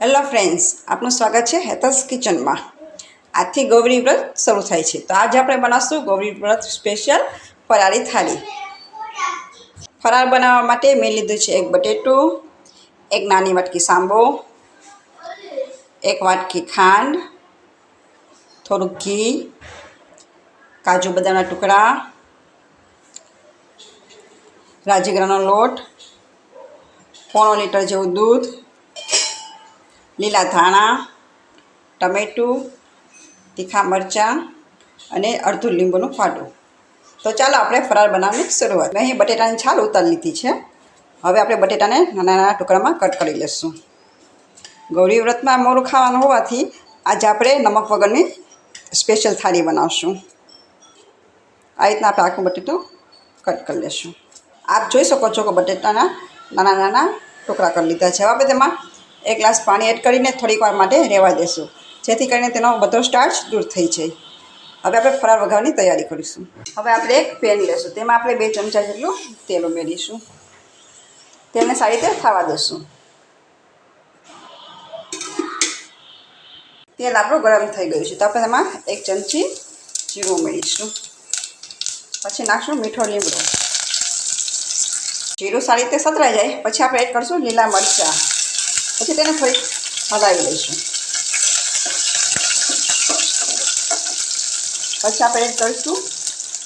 Hello friends, આપનું સ્વાગત છે હેતસ કિચનમાં. આજથી ગૌરી વ્રત શરૂ થાય છે, તો આજે આપણે બનાવશું ગૌરી વ્રત સ્પેશિયલ ફરાળી થાળી. ફરાળ બનાવવા માટે મેં લીધું છે એક બટેટું, એક નાની વાટકી સાંબો, એક વાટકી ખાંડ, થોડુંક ઘી, કાજુ બદામના ટુકડા, રાજગરાનો લોટ, 1/4 લીટર જેવું દૂધ, લીલા ધાણા, ટમેટું, તીખા મરચાં અને અડધું લીંબુનું ફાટું. તો ચાલો આપણે ફરાળ બનાવવાની શરૂઆત. મેં અહીં બટેટાની છાલ ઉતારી લીધી છે. હવે આપણે બટેટાને નાના નાના ટુકડામાં કટ કરી લઈશું. ગૌરી વ્રતમાં મોરું ખાવાનું હોવાથી આજે આપણે નમક વગરની સ્પેશિયલ થાળી બનાવશું. આ રીતના આપણે આખું બટેટું કટ કરી લઈશું. આપ જોઈ શકો છો કે બટેટાના નાના નાના ટુકડા કરી લીધા છે. હવે આપણે તેમાં 1 ગ્લાસ પાણી એડ કરીને થોડીક વાર માટે રહેવા દેશું, જેથી કરીને તેનો બધો સ્ટાર્ચ દૂર થઈ જાય. હવે આપણે ફરાળ વઘારવાની તૈયારી કરીશું. હવે આપણે એક પેન લઈશું, તેમાં આપણે 2 ચમચા જેટલું તેલ ઉમેરીશું. તેલને સારી રીતે થવા દઈશું. તેલ આપણું ગરમ થઈ ગયું છે, તો આપણે તેમાં 1 ચમચી જીરું ઉમેરીશું. પછી નાખશું મીઠો લીમડો. જીરું સારી રીતે સતરાઈ જાય પછી આપણે એડ કરીશું લીલા મરચાં. પછી તેને થોડીક હલાવી લઈશું. પછી આપણે એડ કરીશું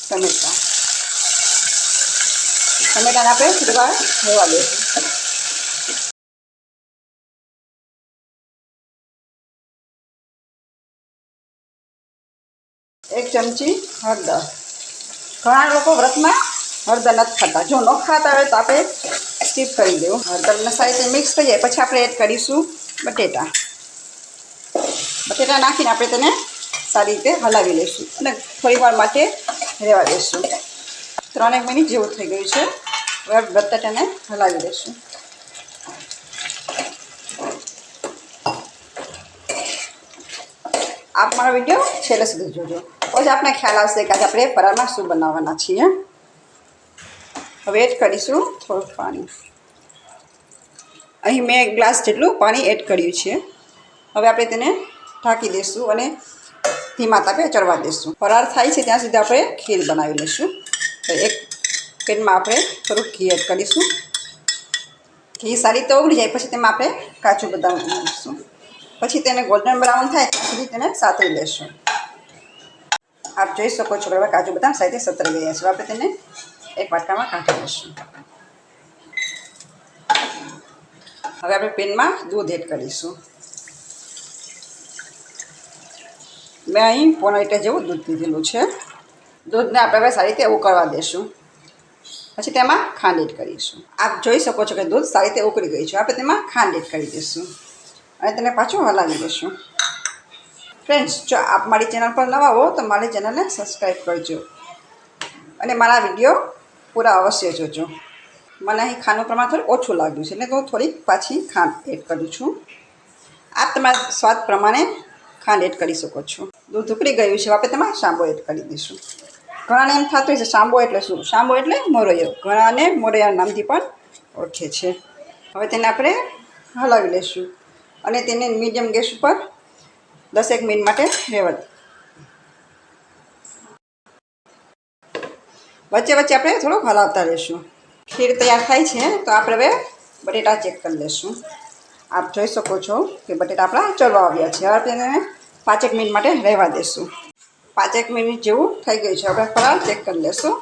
ટમેટાં. ટમેટાને આપણે થોડી વાર રહેવા દઈશું. એક ચમચી હળદર. ઘણા લોકો વ્રતમાં હળદર નથી ખાતા. જો ન ખાતા હોય તો આપણે સ્કીપ કરી દેવું. હળદરને સારી રીતે મિક્સ થઈ જાય પછી આપણે એડ કરીશું બટેટા. બટેટા નાખીને આપણે તેને સારી રીતે હલાવી લઈશું અને થોડી વાર માટે રહેવા દઈશું. 3 મિનિટ જેવું થઈ ગયું છે. હવે બટાટાને હલાવી દઈશું. આપ મારો વિડીયો છેલ્લે સુધી જોજો, પછી આપને ખ્યાલ આવશે કે આજે આપણે ફરાળમાં શું બનાવવાના છીએ. હવે એડ કરીશું થોડુંક પાણી. અહીં મેં 1 ગ્લાસ જેટલું પાણી એડ કર્યું છે. હવે આપણે તેને ઢાંકી દઈશું અને ધીમા તાપે ચડવા દઈશું. ફરાળ થાય છે ત્યાં સુધી આપણે ખીર બનાવી લઈશું. તો એક પેનમાં આપણે થોડુંક ઘી એડ કરીશું. ઘી સારી રીતે ઓગળી જાય પછી તેમાં આપણે કાજુ બદામ ઉમેરીશું. પછી તેને ગોલ્ડન બ્રાઉન થાય ત્યાં સુધી તેને સાતળી લઈશું. આપ જોઈ શકો છો કે કાજુ બદામ સારી રીતે સતરાઈ ગયા છે. આપણે તેને એક વાટકામાં કાઢી લઈશું. હવે આપણે પેનમાં દૂધ એડ કરીશું. મેં અહીં 1/4 લીટર જેવું દૂધ લીધેલું છે. દૂધને આપણે હવે સારી રીતે ઉકળવા દઈશું. પછી તેમાં ખાંડ એડ કરીશું. આપ જોઈ શકો છો કે દૂધ સારી રીતે ઉકળી ગયું છે. આપણે તેમાં ખાંડ એડ કરી દઈશું અને તેને પાછું હલાવી દઈશું. ફ્રેન્ડ્સ, જો આપ મારી ચેનલ પર નવા હો તો મારી ચેનલને સબસ્ક્રાઈબ કરજો અને મારા વિડીયો પૂરા અવશ્ય જોજો. મને અહીં ખાંડનું પ્રમાણ થોડું ઓછું લાગ્યું છે એટલે તો થોડીક પાછી ખાંડ એડ કરું છું. આપ તમારા સ્વાદ પ્રમાણે ખાંડ એડ કરી શકો છો. દૂધ ઉકળી ગયું છે. આપણે તેમાં સાંબો એડ કરી દઈશું. ઘણાને એમ થતું હોય છે સાંબો એટલે શું? સાંબો એટલે મોરૈયો. ઘણાને મોરૈયા નામથી પણ ઓળખે છે. હવે તેને આપણે હલાવી લઈશું અને તેને મીડિયમ ગેસ ઉપર 10 મિનિટ માટે રહેવા દઈએ. વચ્ચે વચ્ચે આપણે થોડુંક હલાવતા રહીશું. ખીર તૈયાર થાય છે તો આપણે હવે બટેટા ચેક કરી લઈશું. આપ જોઈ શકો છો કે બટેટા આપણા ચડવા આવ્યા છે. હવે તેને 5 મિનિટ માટે રહેવા દઈશું. 5 મિનિટ જેવું થઈ ગયું છે. આપણે ફરાળ ચેક કરી લઈશું.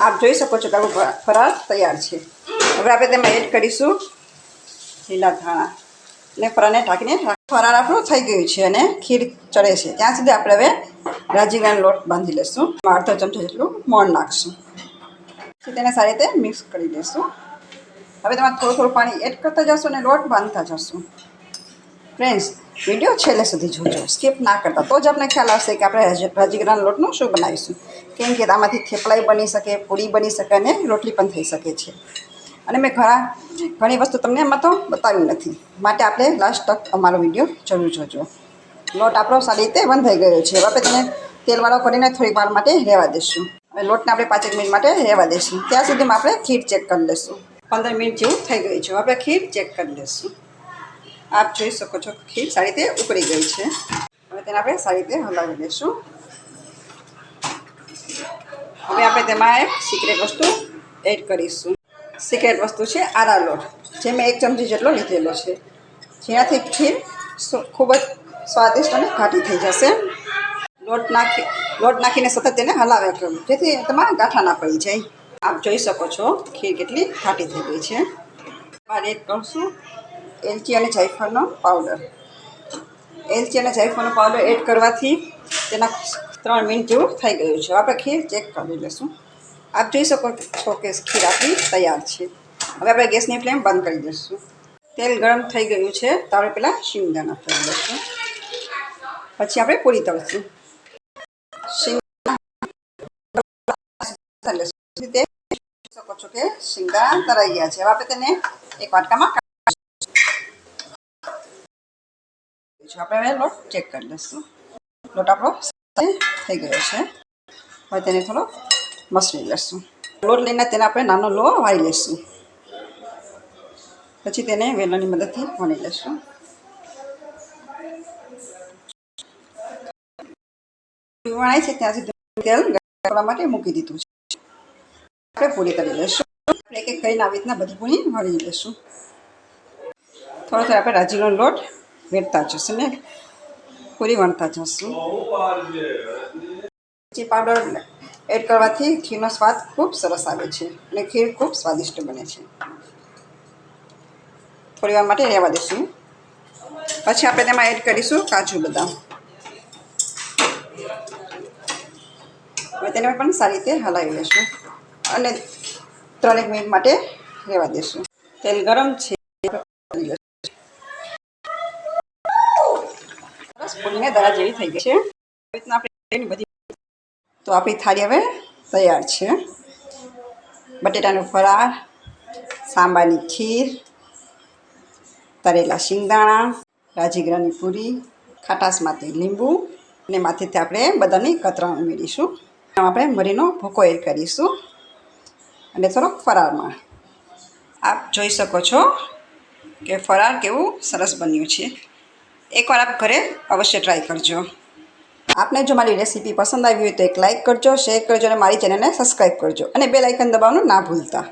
આપ જોઈ શકો છો કે આપણું ફરાળ તૈયાર છે. હવે આપણે તેમાં એડ કરીશું લીલા ધાણા અને ફરાળને ઢાંકીને ફરાળ આપણું થઈ ગયું છે અને ખીર ચડે છે ત્યાં સુધી આપણે હવે રાજગરાનો લોટ બાંધી લઈશું. 1/2 ચમચા જેટલું મોણ નાખશું. પછી તેને સારી રીતે મિક્સ કરી દઈશું. હવે તેમાં થોડું થોડું પાણી એડ કરતા જશું અને લોટ બાંધતા જશું. ફ્રેન્ડ્સ, વિડીયો છેલ્લે સુધી જોજો, સ્કીપ ના કરતા, તો જ આપણે ખ્યાલ આવશે કે આપણે રાજગરાના લોટનું શું બનાવીશું. કેમ કે આમાંથી થેપલાઈ બની શકે, પૂરી બની શકે અને રોટલી પણ થઈ શકે છે. અને મેં ઘણી વસ્તુ તમને એમાં તો બતાવી નથી, માટે આપણે લાસ્ટ તક અમારો વિડીયો જરૂર જોજો. લોટ આપણો સારી રીતે બંધાઈ ગયો છે. હવે આપણે તેને તેલવાળો કરીને થોડીક વાર માટે રહેવા દઈશું. હવે લોટને આપણે 5 મિનિટ માટે રહેવા દઈશું. ત્યાં સુધીમાં આપણે ખીર ચેક કરી લઈશું. 15 મિનિટ જેવું થઈ ગયું છે. આપણે ખીર ચેક કરી લઈશું. આપ જોઈ શકો છો ખીર સારી રીતે ઉકળી ગઈ છે. હવે તેને આપણે સારી રીતે હલાવી લઈશું. હવે આપણે તેમાં એક સિક્રેટ વસ્તુ એડ કરીશું. સિક્રેટ વસ્તુ છે આરા લોટ, જે મેં 1 ચમચી જેટલો લીધેલો છે, જેનાથી ખીર ખૂબ જ સ્વાદિષ્ટ અને ઘાટી થઈ જશે. લોટ નાખીને સતત તેને હલાવ્યા કરવું, જેથી તેમાં ગાંઠા ના પડી જાય. આપ જોઈ શકો છો ખીર કેટલી ઘાટી થઈ ગઈ છે. એમાં એડ કરશું એલચી અને જાયફળનો પાવડર. એલચી અને જાયફળનો પાવડર એડ કરવાથી તેના 3 મિનિટ જેવું થઈ ગયું છે. આપણે ખીર ચેક કરી લઈશું. આપ જોઈ શકો છો કે ખીર આપણી તૈયાર છે. હવે આપણે ગેસની ફ્લેમ બંધ કરી દઈશું. તેલ ગરમ થઈ ગયું છે તો આપણે પહેલાં શિંગદાણા તળી લઈશું. પછી આપણે પૂરી તળીશું. તે જોઈ શકો છો કે શિંગદાણા તળાઈ ગયા છે. હવે આપણે તેને એક વાટકામાં આપણે લોટ ચેક કરી લઈશું. લોટ આપણો થઈ ગયો છે. હવે તેને થોડો મસળી લઈશું. લોટ લઈને તેને આપણે નાનો લો વાળી લઈશું. પછી તેને વેલણની મદદથી વણી લઈશું. વણાય છે ત્યાં સુધી તેલ ગરમ કરવા માટે મૂકી દીધું છે. આપણે પૂરી કરી લઈશું. એક એક કરીને આવી રીતના બધી પૂરી વણી લઈશું. થોડો થોડો આપણે રાજીનો લોટ વેરતા જશું ને પૂરી વણતા જશું. એલચી પાવડર એડ કરવાથી ખીરનો સ્વાદ ખૂબ સરસ આવે છે અને ખીર ખૂબ સ્વાદિષ્ટ બને છે. થોડી વાર માટે રહેવા દઈશું. પછી આપણે તેમાં એડ કરીશું કાજુ બદામ. હવે તેને પણ સારી રીતે હલાવી લઈશું અને 3 મિનિટ માટે રહેવા દઈશું. તેલ ગરમ છે. સરસ પૂરીને દરા જેવી થઈ ગઈ છે. તો આપણી થાળી હવે તૈયાર છે. બટેટાનું ફરાળ, સાંબારની ખીર, તળેલા શિંગદાણા, રાજગરાની પૂરી, ખાટાશ માટે લીંબુ અને માથેથી આપણે બદામની કતરણ ઉમેરીશું. આપણે મરીનો ભૂકો એડ કરીશું અને થોડોક ફરાળમાં. આપ જોઈ શકો છો કે ફરાળ કેવું સરસ બન્યું છે. એકવાર આપ ઘરે અવશ્ય ટ્રાય કરજો. આપને જો મારી રેસીપી પસંદ આવી હોય તો એક લાઇક કરજો, શેર કરજો અને મારી ચેનલને સબસ્ક્રાઈબ કરજો અને બેલ આઇકન દબાવવાનું ના ભૂલતા.